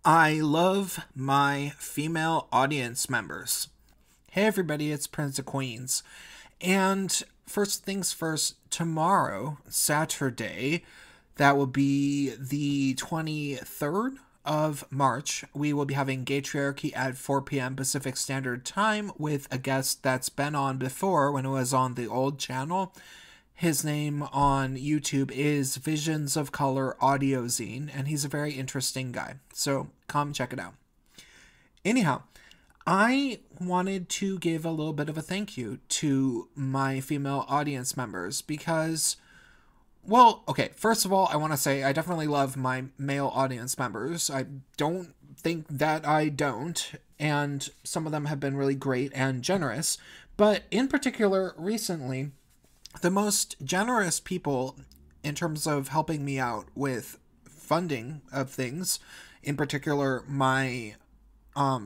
I love my female audience members. Hey everybody, it's Prince of Queens. And first things first, tomorrow, Saturday, that will be the 23rd of March, we will be having GAYTRIARCHY at 4 p.m. Pacific Standard Time with a guest that's been on before when it was on the old channel. His name on YouTube is Visions of Color Audiozine, and he's a very interesting guy. So come check it out. Anyhow, I wanted to give a little bit of a thank you to my female audience members because, well, okay, first of all, I want to say I definitely love my male audience members. I don't think that I don't, and some of them have been really great and generous. But in particular, recently, the most generous people in terms of helping me out with funding of things, in particular my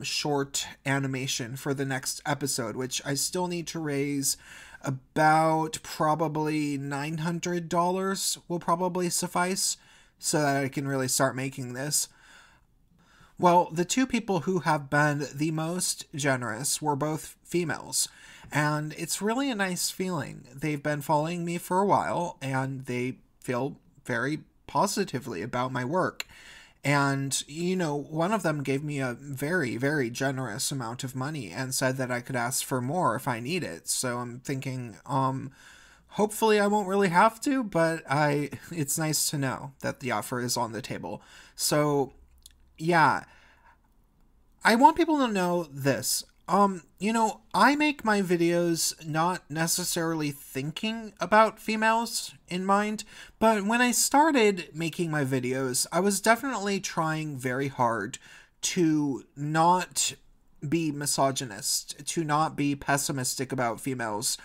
short animation for the next episode, which I still need to raise about probably $900 will probably suffice so that I can really start making this. Well, the two people who have been the most generous were both females, and it's really a nice feeling. They've been following me for a while, and they feel very positively about my work. And, you know, one of them gave me a very, very generous amount of money and said that I could ask for more if I need it. So I'm thinking, hopefully I won't really have to, but it's nice to know that the offer is on the table. So, yeah, I want people to know this. I make my videos not necessarily thinking about females in mind, but when I started making my videos, I was definitely trying very hard to not be misogynist, to not be pessimistic about females,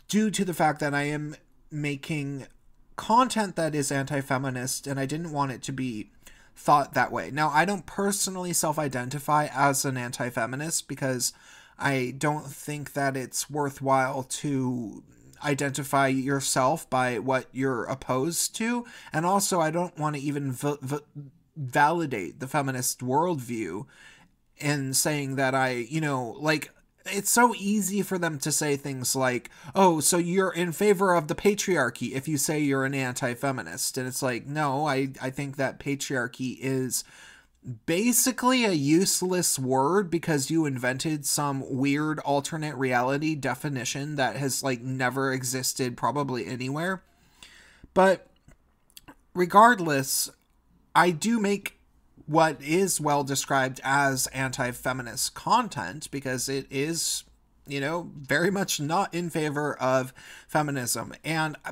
due to the fact that I am making content that is anti-feminist, and I didn't want it to be thought that way. Now, I don't personally self-identify as an anti-feminist because I don't think that it's worthwhile to identify yourself by what you're opposed to. And also, I don't want to even validate the feminist worldview in saying that it's so easy for them to say things like, oh, so you're in favor of the patriarchy if you say you're an anti-feminist. And it's like, no, I think that patriarchy is basically a useless word because you invented some weird alternate reality definition that has never existed probably anywhere. But regardless, I do make what is well described as anti-feminist content because it is, very much not in favor of feminism.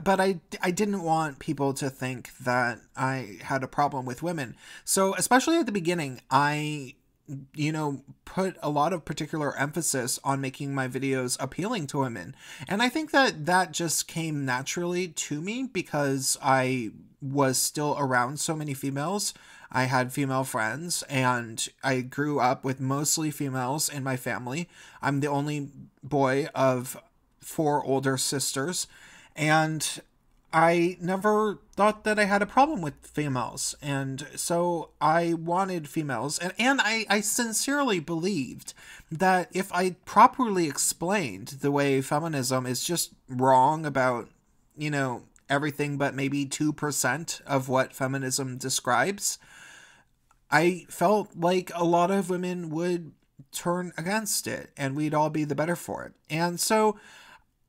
But I didn't want people to think that I had a problem with women. So especially at the beginning, I put a lot of particular emphasis on making my videos appealing to women. And I think that just came naturally to me because I was still around so many females. I had female friends, and I grew up with mostly females in my family. I'm the only boy of 4 older sisters, and I never thought that I had a problem with females. And so I wanted females, and I sincerely believed that if I properly explained the way feminism is just wrong about, everything but maybe 2% of what feminism describes, I felt like a lot of women would turn against it and we'd all be the better for it. And so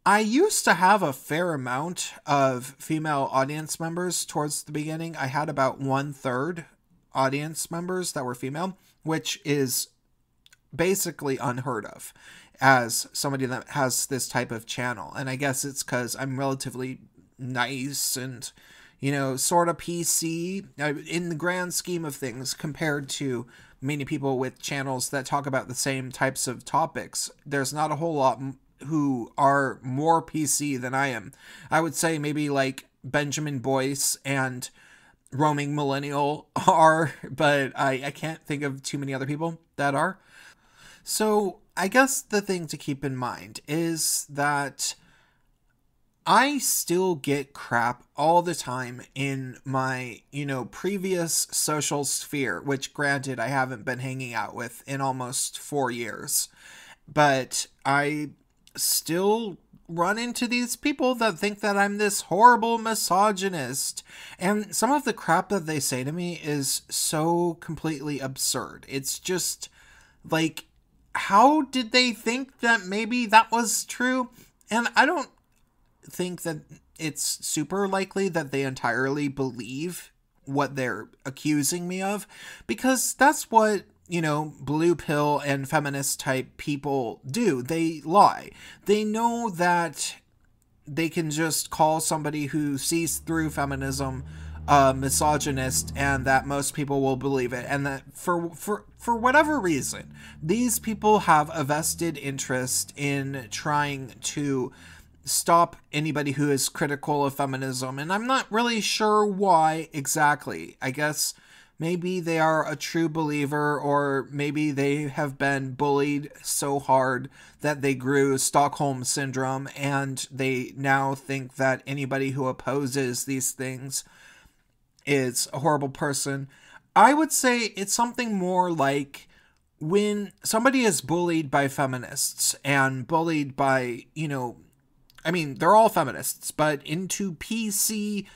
I used to have a fair amount of female audience members towards the beginning. I had about 1/3 audience members that were female, which is basically unheard of as somebody that has this type of channel. And I guess it's because I'm relatively nice and sort of PC in the grand scheme of things compared to many people with channels that talk about the same types of topics. There's not a whole lot who are more PC than I am. I would say maybe Benjamin Boyce and Roaming Millennial are, but I can't think of too many other people that are. So I guess the thing to keep in mind is that I still get crap all the time in my, previous social sphere, which granted I haven't been hanging out with in almost 4 years. But I still run into these people that think that I'm this horrible misogynist. And some of the crap that they say to me is so completely absurd. It's just like, how did they think that maybe that was true? And I don't think that it's super likely that they entirely believe what they're accusing me of, because that's what, blue pill and feminist type people do. They lie. They know that they can just call somebody who sees through feminism a misogynist, and that most people will believe it, and that for whatever reason, these people have a vested interest in trying to stop anybody who is critical of feminism, and I'm not really sure why exactly. I guess maybe they are a true believer, or maybe they have been bullied so hard that they grew Stockholm syndrome, and they now think that anybody who opposes these things is a horrible person. I would say it's something more like when somebody is bullied by feminists and bullied by, they're all feminists, but into PC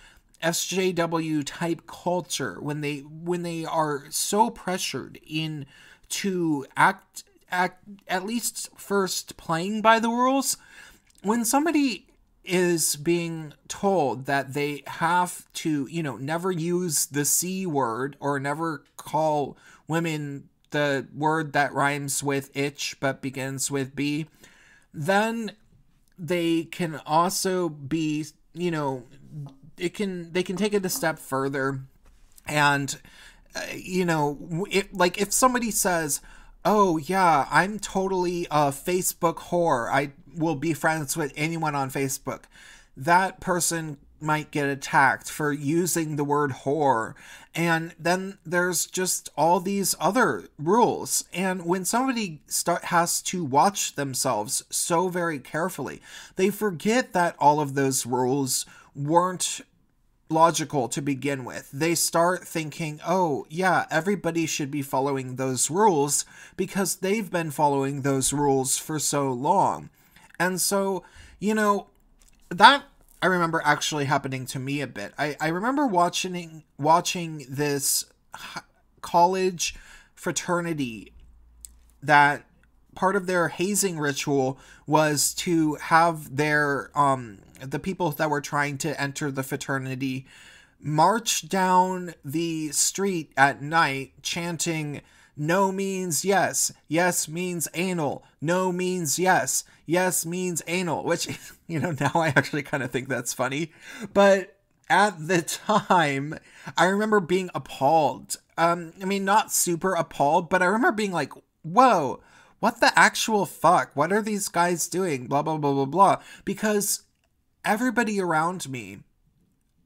SJW type culture, when they are so pressured in to act at least first playing by the rules, when somebody is being told that they have to, never use the C word or never call women the word that rhymes with itch but begins with B, then they can also be, they can take it a step further. And, if somebody says, oh yeah, I'm totally a Facebook whore, I will be friends with anyone on Facebook, that person might get attacked for using the word whore. And then there's just all these other rules. And when somebody has to watch themselves so very carefully, they forget that all of those rules weren't logical to begin with. They start thinking, oh yeah, everybody should be following those rules because they've been following those rules for so long. And so, that I remember actually happening to me a bit. I remember watching this college fraternity that part of their hazing ritual was to have their the people that were trying to enter the fraternity march down the street at night chanting, no means yes, yes means anal, no means yes, yes means anal, which, now I actually kind of think that's funny. But at the time, I remember being appalled. Not super appalled, but I remember being like, whoa, what the actual fuck? What are these guys doing? Blah, blah, blah, blah, blah. Because everybody around me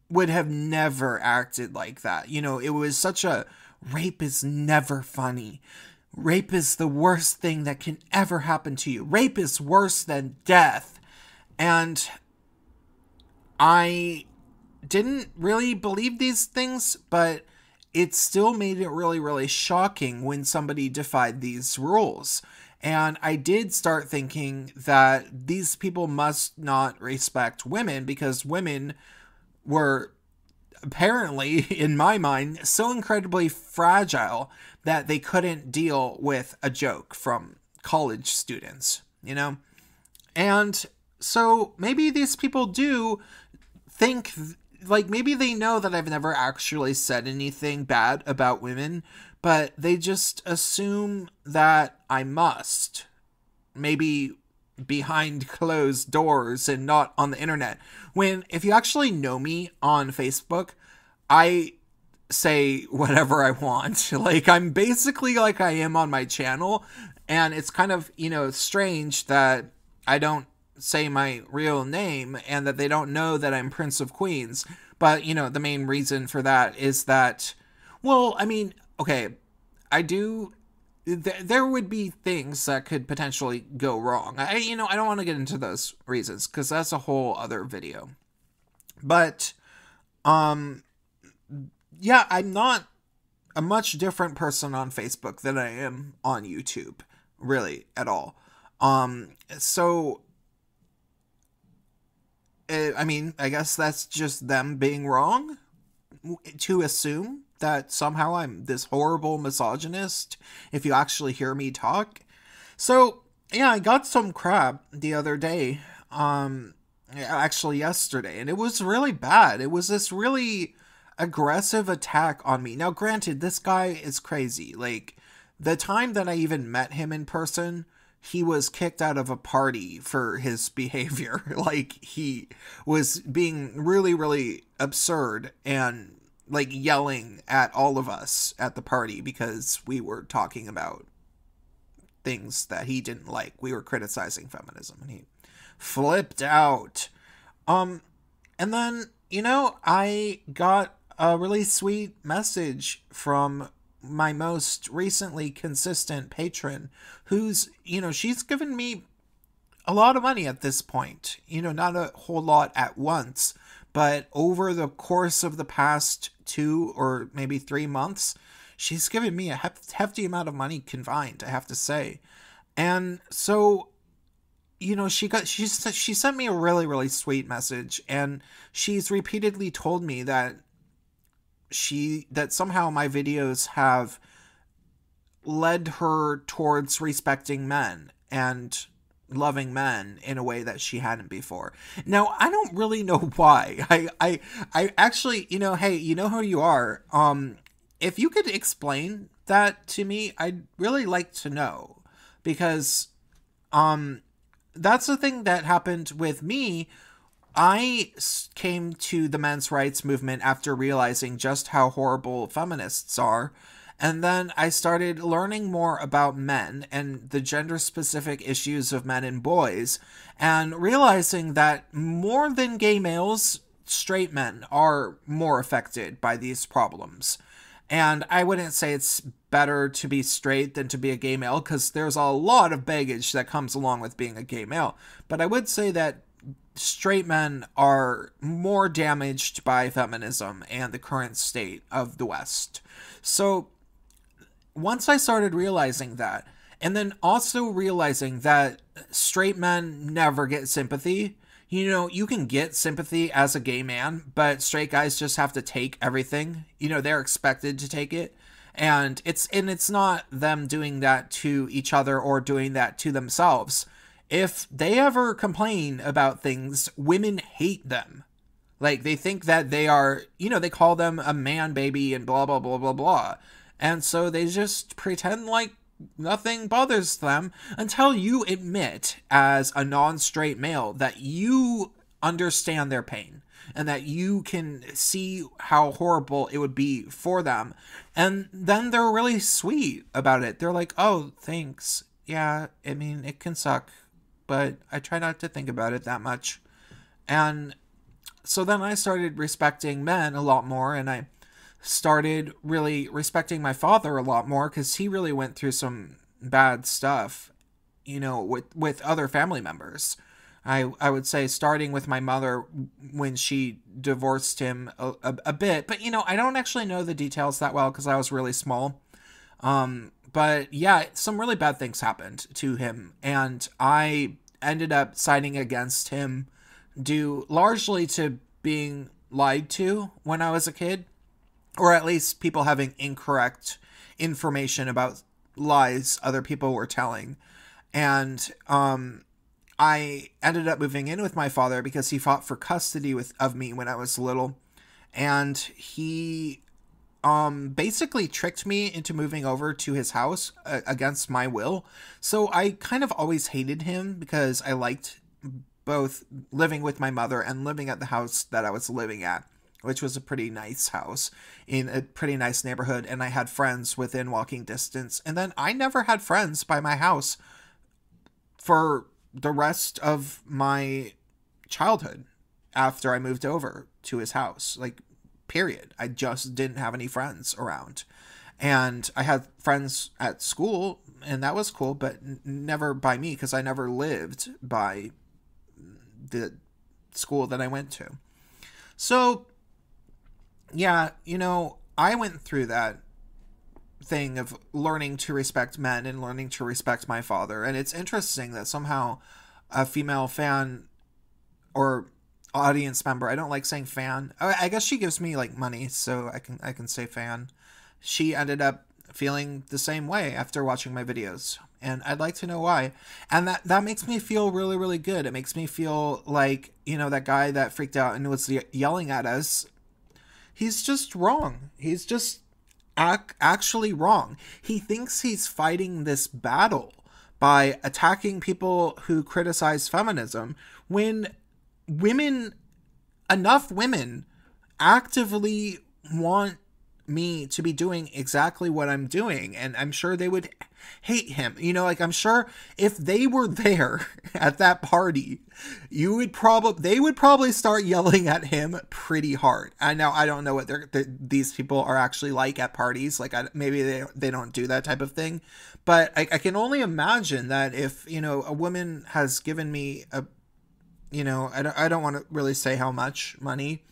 would have never acted like that. It was such a, rape is never funny. Rape is the worst thing that can ever happen to you. Rape is worse than death. And I didn't really believe these things, but it still made it really, really shocking when somebody defied these rules. And I did start thinking that these people must not respect women, because women were apparently, in my mind, so incredibly fragile that they couldn't deal with a joke from college students, And so maybe these people do think, maybe they know that I've never actually said anything bad about women, but they just assume that I must. Maybe behind closed doors and not on the internet. When, if you actually know me on Facebook, I say whatever I want. I'm basically like I am on my channel, and it's kind of, strange that I don't say my real name and that they don't know that I'm Prince of Queens. But, the main reason for that is that, okay, I do there would be things that could potentially go wrong. I don't want to get into those reasons because that's a whole other video. But, yeah, I'm not a much different person on Facebook than I am on YouTube, really, at all. So, I mean, I guess that's just them being wrong to assume that somehow I'm this horrible misogynist if you actually hear me talk. So, yeah, I got some crap the other day, actually yesterday, and it was really bad. It was this really aggressive attack on me. Now, granted, this guy is crazy. Like, the time that I even met him in person, he was kicked out of a party for his behavior. Like, he was being really, really absurd and, like, yelling at all of us at the party because we were talking about things that he didn't like. We were criticizing feminism, and he flipped out. And then, I got a really sweet message from my most recently consistent patron who's, she's given me a lot of money at this point. Not a whole lot at once, but over the course of the past 2 or maybe 3 months, she's given me a hefty amount of money combined, I have to say. And so, she sent me a really, really sweet message, and she's repeatedly told me that somehow my videos have led her towards respecting men and loving men in a way that she hadn't before. Now, I don't really know why. I actually, hey, you know who you are. If you could explain that to me, I'd really like to know, because that's the thing that happened with me. I came to the men's rights movement after realizing just how horrible feminists are. And then I started learning more about men and the gender-specific issues of men and boys, and realizing that more than gay males, straight men are more affected by these problems. And I wouldn't say it's better to be straight than to be a gay male, because there's a lot of baggage that comes along with being a gay male. But I would say that straight men are more damaged by feminism and the current state of the West. So once I started realizing that, and then also realizing that straight men never get sympathy. You can get sympathy as a gay man, but straight guys just have to take everything. They're expected to take it. And it's not them doing that to each other or doing that to themselves. If they ever complain about things, women hate them. Like, they think that they are, they call them a man baby and blah, blah, blah, blah, blah. And so they just pretend like nothing bothers them until you admit, as a non-straight male, that you understand their pain and that you can see how horrible it would be for them. And then they're really sweet about it. They're like, oh, thanks. Yeah, I mean, it can suck, but I try not to think about it that much. And so then I started respecting men a lot more, and I started really respecting my father a lot more, because he really went through some bad stuff, with other family members. I would say starting with my mother when she divorced him a bit, but I don't actually know the details that well because I was really small. But yeah, some really bad things happened to him, and I ended up siding against him due largely to being lied to when I was a kid, or at least people having incorrect information about lies other people were telling. And I ended up moving in with my father because he fought for custody of me when I was little, and he basically tricked me into moving over to his house against my will. So I kind of always hated him because I liked both living with my mother and living at the house that I was living at, which was a pretty nice house in a pretty nice neighborhood, and I had friends within walking distance. And then I never had friends by my house for the rest of my childhood after I moved over to his house. Like, period. I just didn't have any friends around. And I had friends at school, and that was cool, but never by me, because I never lived by the school that I went to. So, yeah, I went through that thing of learning to respect men and learning to respect my father. And it's interesting that somehow a female fan or audience member, I don't like saying fan. I guess she gives me like money, so I can say fan. She ended up feeling the same way after watching my videos, and I'd like to know why. And that makes me feel really, really good. It makes me feel like, that guy that freaked out and was yelling at us, he's just wrong. He's just actually wrong. He thinks he's fighting this battle by attacking people who criticize feminism, when enough women actively want me to be doing exactly what I'm doing, and I'm sure they would hate him. I'm sure if they were there at that party, they would probably start yelling at him pretty hard. I don't know what these people are actually like at parties. Like, maybe they don't do that type of thing, but I can only imagine that if a woman has given me I don't want to really say how much money,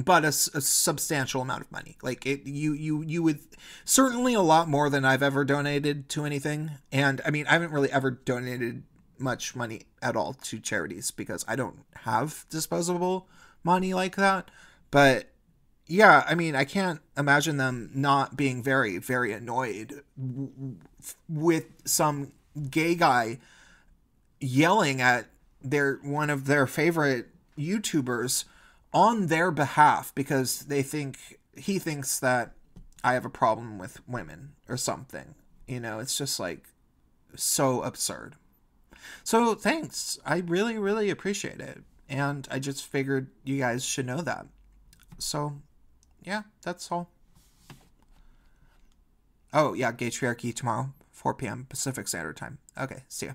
but a substantial amount of money. Like, you would certainly a lot more than I've ever donated to anything. And I mean, I haven't really ever donated much money at all to charities because I don't have disposable money like that. But yeah, I mean, I can't imagine them not being very, very annoyed with some gay guy yelling at one of their favorite YouTubers on their behalf because he thinks that I have a problem with women or something. It's just like so absurd. So thanks. I really, really appreciate it. And I just figured you guys should know that. So yeah, that's all. Oh yeah, GAYTRIARCHY tomorrow, 4 p.m. Pacific Standard Time. Okay, see ya.